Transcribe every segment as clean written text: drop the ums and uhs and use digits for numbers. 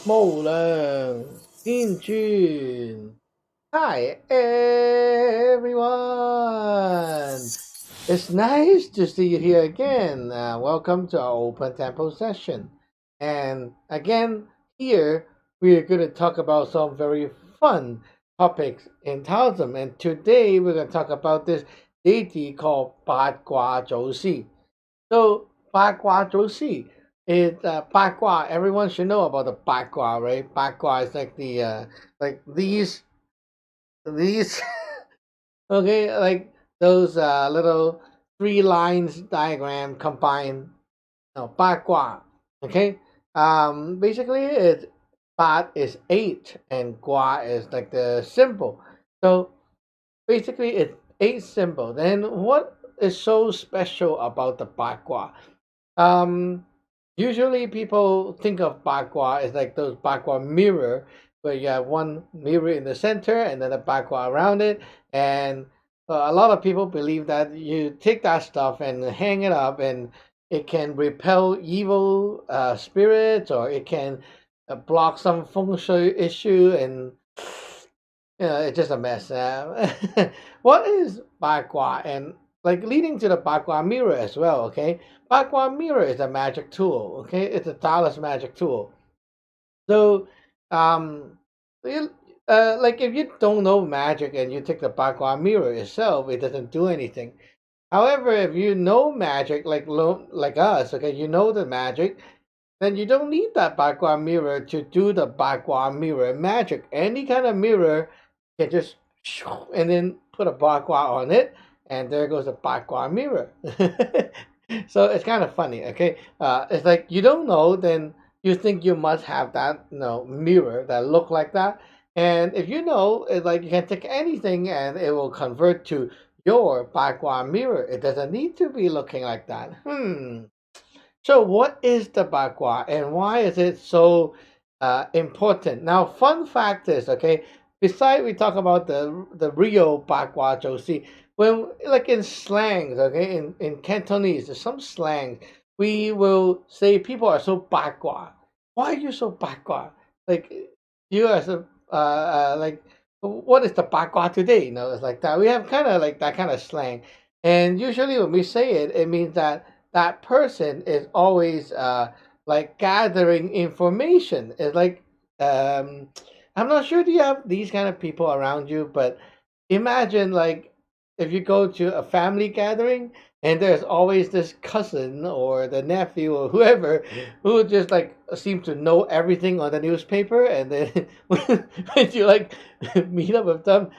某人进军。Hi everyone! It's nice to see you here again. Welcome to our open temple session. And again, here we are going to talk about some very fun topics in Taoism. And today we're going to talk about this deity called Bagwa Zhou. So Bagua Joshi is Bagua. Everyone should know about the Bagua, right? Bagua is like the like these okay, like those little three lines diagram combined. No, Bagua. Okay. Basically, it's Bat is eight and Gua is like the symbol. So basically, it's eight symbol. Then what is so special about the Bagua? Um, Usually people think of Bagua as like those Bagua mirror, where you have one mirror in the center and then a Bagua around it. And a lot of people believe that you take that stuff and hang it up, and it can repel evil spirits, or it can block some feng shui issue, and it's just a mess. What is Bagua? And like leading to the Bagua mirror as well, okay? Bagua mirror is a magic tool, okay? It's a Taoist magic tool. So, um, you, like if you don't know magic and you take the Bagua mirror itself, it doesn't do anything. However, if you know magic, like us, okay, you know the magic, then you don't need that Bagua mirror to do the Bagua mirror magic. Any kind of mirror can just and then put a Bagua on it, and there goes the Bagua mirror. So it's kind of funny, okay? It's like you don't know, then you think you must have that, mirror that look like that. And if you know, it's like you can take anything and it will convert to your Bagua mirror. It doesn't need to be looking like that. So, what is the Bagua and why is it so important? Now, fun fact is, okay, besides we talk about the real Bagua Josie, when like in slangs, okay, in Cantonese, there's some slang, we will say people are so Bagua. Why are you so Bagua? Like, you are so, like, what is the Bagua today? It's like that. We have kind of like that kind of slang. And usually when we say it, it means that that person is always like gathering information. It's like um, I'm not sure do you have these kind of people around you, but imagine like if you go to a family gathering and there's always this cousin or the nephew or whoever who just like seems to know everything on the newspaper, and then when you like meet up with them,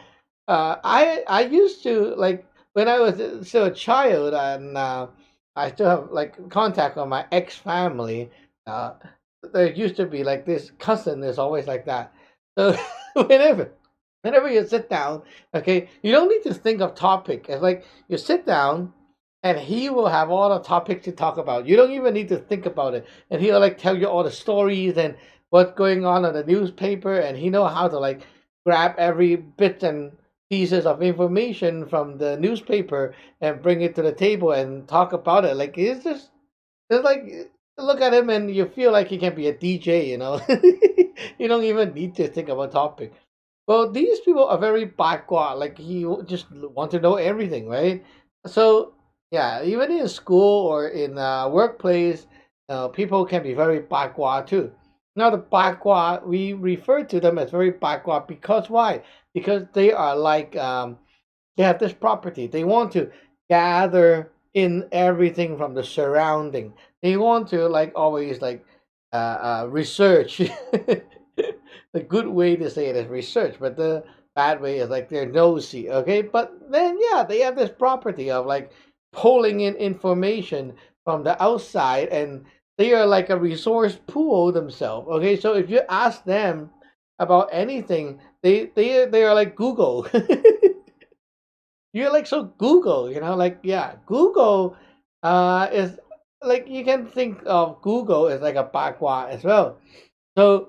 I used to like when I was still a child, and I still have like contact with my ex family. Uh, there used to be like this cousin is always like that. So whenever whenever you sit down, okay, you don't need to think of topic. It's like you sit down and he will have all the topics to talk about. You don't even need to think about it. And he'll like tell you all the stories and what's going on the newspaper, and he know how to like grab every bit and pieces of information from the newspaper and bring it to the table and talk about it. Like it's like look at him and you feel like he can be a DJ, you don't even need to think about topic. Well, these people are very backward. Like he just want to know everything, right? So yeah, even in school or in workplace, people can be very backward too. Now the backward, we refer to them as very backward because why? Because they are like they have this property. They want to gather in everything from the surrounding. They want to like always like research. The good way to say it is research, but the bad way is like they're nosy. Okay, but then yeah, they have this property of like pulling in information from the outside, and they are like a resource pool themselves. Okay, so if you ask them about anything, they are like Google. You're like so Google, like yeah, Google is like you can think of Google as like a bagua as well. So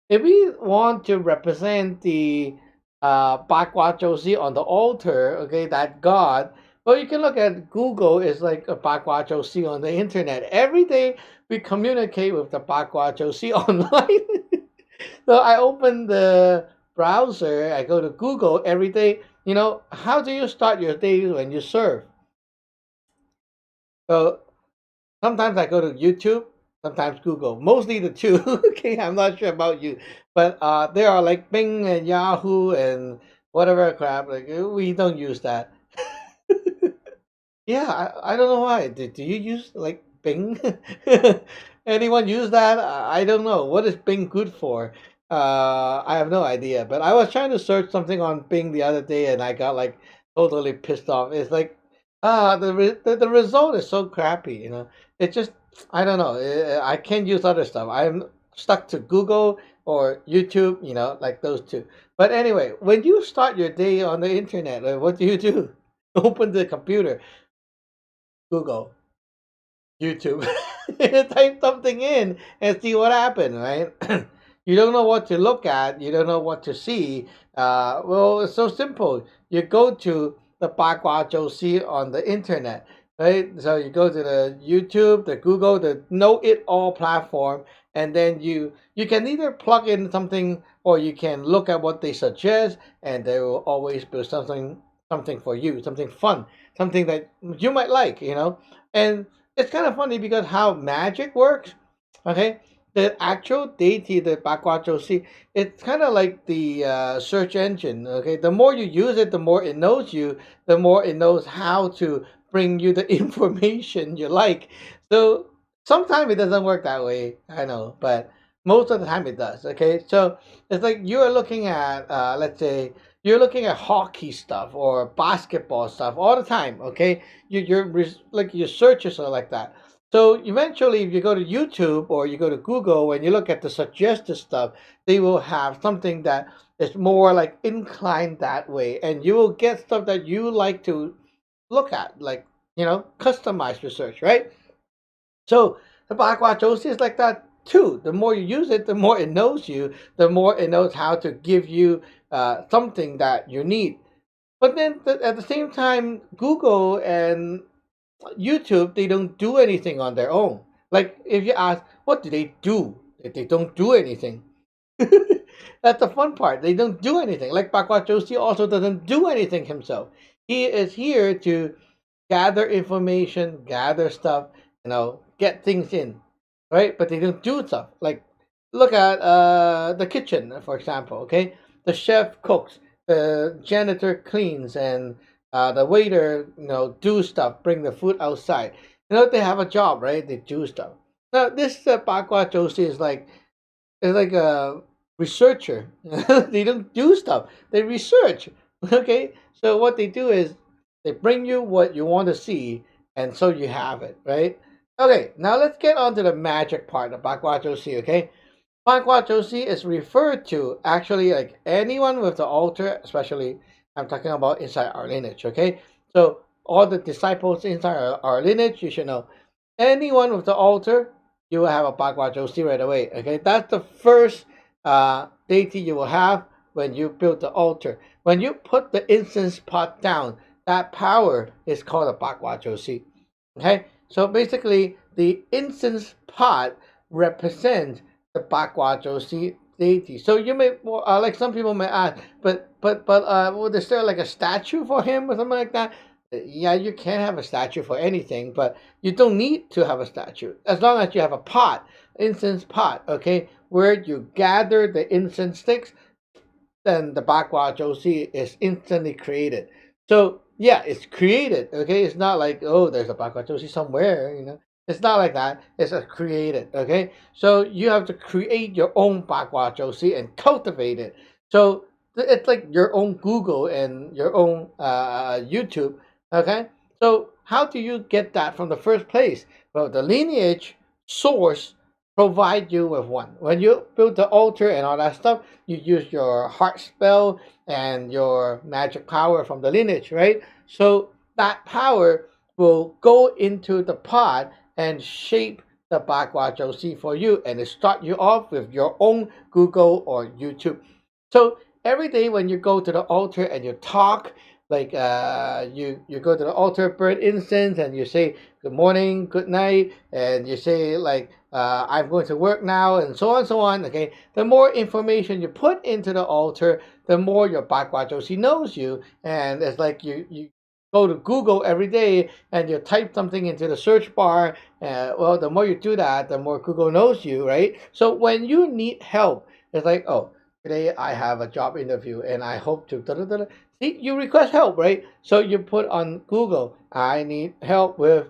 if we want to represent the bagua Josie on the altar, okay, that God, well, you can look at Google is like a bagua Josie on the internet. Every day we communicate with the bagua Josie online. So I open the browser, I go to Google every day. How do you start your day when you surf? So sometimes I go to YouTube, sometimes Google, mostly the two. Okay, I'm not sure about you, but there are like Bing and Yahoo and whatever crap. Like we don't use that. Yeah, I don't know why. Do you use like Bing? Anyone use that? I don't know. What is Bing good for? I have no idea. But I was trying to search something on Bing the other day, and I got like totally pissed off. It's like the result is so crappy. It just I don't know. I can't use other stuff. I'm stuck to Google or YouTube. Like those two. But anyway, when you start your day on the internet, what do you do? Open the computer, Google, YouTube, type something in and see what happened, right? You don't know what to look at, you don't know what to see. Well, it's so simple. You go to the Bagwa Josie on the internet, right? So you go to the YouTube, the Google, the Know It All platform, and then you can either plug in something or you can look at what they suggest, and they will always do something for you, something fun, something that you might like, and it's kind of funny because how magic works. Okay, the actual deity, the Bagua Joshi, it's kind of like the search engine. Okay, the more you use it, the more it knows you, the more it knows how to bring you the information you like. So sometimes it doesn't work that way. I know, but most of the time it does. Okay, so it's like you're looking at, let's say, you're looking at hockey stuff or basketball stuff all the time. Okay, like your searches are like that. So eventually, if you go to YouTube or you go to Google and you look at the suggested stuff, they will have something that is more like inclined that way, and you will get stuff that you like to look at, like customized research, right? So the Bagua Josie is like that too. The more you use it, the more it knows you, the more it knows how to give you something that you need. But then at the same time, Google and YouTube, they don't do anything on their own. Like if you ask, what do they do? They don't do anything. That's the fun part. They don't do anything. Like Bakwa Joshi also doesn't do anything himself. He is here to gather information, gather stuff, get things in, right? But they don't do stuff. Like look at the kitchen, for example. Okay, the chef cooks, the janitor cleans, and the waiter, do stuff, bring the food outside. They have a job, right? They do stuff. Now this Bakwa Joshi is like a researcher. They don't do stuff. They research. Okay, so what they do is they bring you what you want to see, and so you have it, right? Okay, now let's get on to the magic part of Bagua Joshi. Okay, Bagua Joshi is referred to actually like anyone with the altar, especially I'm talking about inside our lineage. Okay, so all the disciples inside our lineage, you should know anyone with the altar, you will have a Bagua Joshi right away. Okay, that's the first deity you will have when you build the altar. When you put the incense pot down, that power is called a Bagua Joshi. Okay, so basically, the incense pot represents the Bagua Joshi deity. So you may, like some people may ask, but is there like a statue for him or something like that? Yeah, you can have a statue for anything, but you don't need to have a statue as long as you have a pot, incense pot, okay, where you gather the incense sticks, then the Bagua Joshi is instantly created. So yeah, it's created. Okay, it's not like, oh, there's a Bagua Joshi somewhere. It's not like that. It's a created. Okay, so you have to create your own Bagua Joshi and cultivate it. So it's like your own Google and your own YouTube. Okay, so how do you get that from the first place? Well, the lineage source provide you with one. When you build the altar and all that stuff, you use your heart spell and your magic power from the lineage, right? So that power will go into the pot and shape the Bagua Joshi for you, and it start you off with your own Google or YouTube. So every day when you go to the altar and you talk, like you go to the altar, burn incense, and you say good morning, good night, and you say like I'm going to work now, and so on, so on. Okay, the more information you put into the altar, the more your Bagwa Joshi knows you, and it's like you go to Google every day and you type something into the search bar. Well, the more you do that, the more Google knows you, right? So when you need help, it's like, oh, today I have a job interview and I hope to. Da, da, da, da. See, you request help, right? So you put on Google, I need help with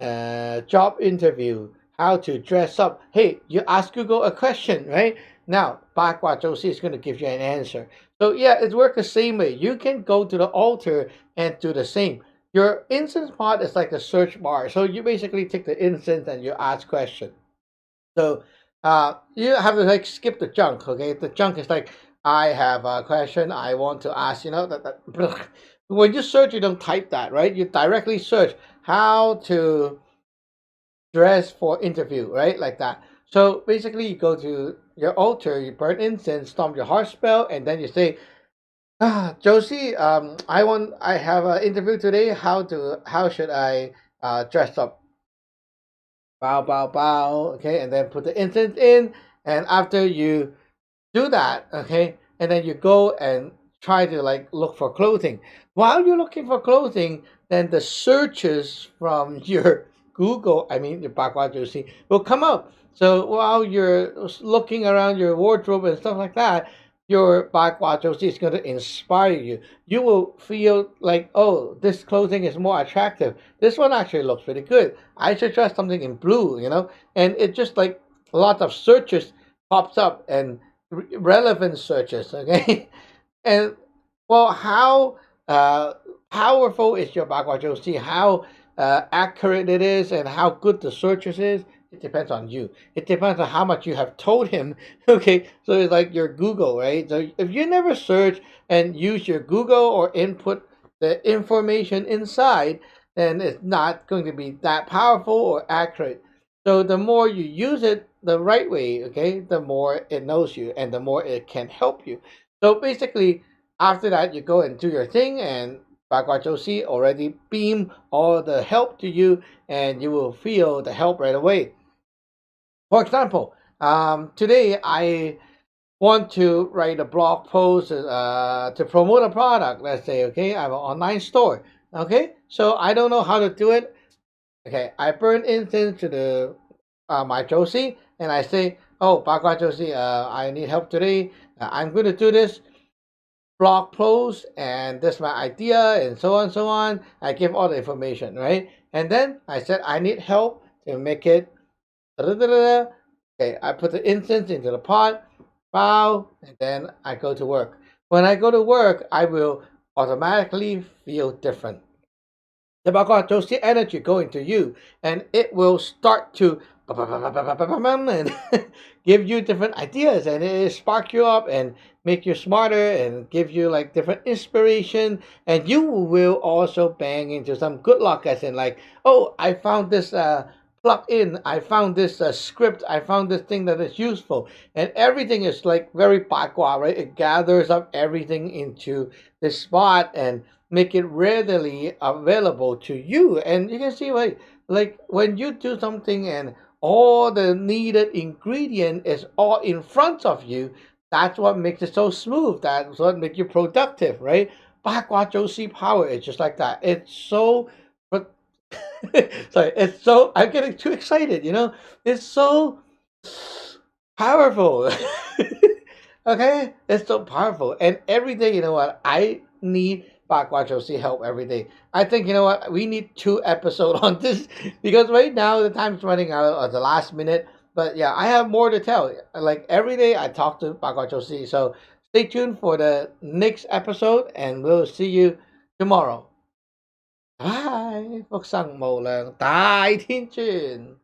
job interview, how to dress up. Hey, you ask Google a question, right? Now, Bagua Josie is going to give you an answer. So yeah, it works the same way. You can go to the altar and do the same. Your incense pot is like a search bar. So you basically take the incense and you ask questions. So you have to like skip the junk. Okay, the junk is like I have a question I want to ask. You know that when you search, you don't type that, right? You directly search how to dress for interview, right? Like that. So basically, you go to your altar, you burn incense, stomp your heart spell, and then you say, Josie, I have an interview today. How should I dress up? Bow, bow, bow. Okay, and then put the incense in, and after you do that, okay, and then you go and try to like look for clothing. While you're looking for clothing, then the searches from your Google, I mean your Bagua Josie, will come up. So while you're looking around your wardrobe and stuff like that, your Bagua Josie is going to inspire you. You will feel like, oh, this clothing is more attractive. This one actually looks pretty good. I should try something in blue, and it just like a lot of searches pops up and relevant searches, okay. And well, how powerful is your Bagua Josie? How accurate it is, and how good the searches is? It depends on you. It depends on how much you have told him. Okay, so it's like your Google, right? So if you never search and use your Google or input the information inside, then it's not going to be that powerful or accurate. So the more you use it the right way, okay, the more it knows you and the more it can help you. So basically, after that, you go and do your thing, and Bagua Josie already beam all the help to you, and you will feel the help right away. For example, today I want to write a blog post to promote a product. Let's say, okay, I have an online store. Okay, so I don't know how to do it. Okay, I burn incense to the my Josie, and I say, "Oh, Bagua Josie, I need help today. I'm going to do this blog post, and this is my idea, and so on, so on." I give all the information, right? And then I said, "I need help to make it." Da-da-da-da. Okay, I put the incense into the pot, bow, and then I go to work. When I go to work, I will automatically feel different. The Bagua Toasty energy go into you, and it will start to and give you different ideas, and it spark you up and make you smarter and give you like different inspiration, and you will also bang into some good luck, as in like, oh, I found this plug in, I found this script, I found this thing that is useful, and everything is like very Bagua, right? It gathers up everything into this spot and make it readily available to you. And you can see, like when you do something and all the needed ingredient is all in front of you, that's what makes it so smooth. That's what makes you productive, right? Bagua Josie power is just like that. It's so sorry, it's so, I'm getting too excited, it's so powerful. Okay, it's so powerful, and every day, you know what, I need Bagua Josie help every day. I think, you know what, we need 2 episodes on this, because right now the time's running out at the last minute. But yeah, I have more to tell. Like every day I talk to Bagua Josie. So stay tuned for the next episode, and we'll see you tomorrow. Bye. 福生無量大天尊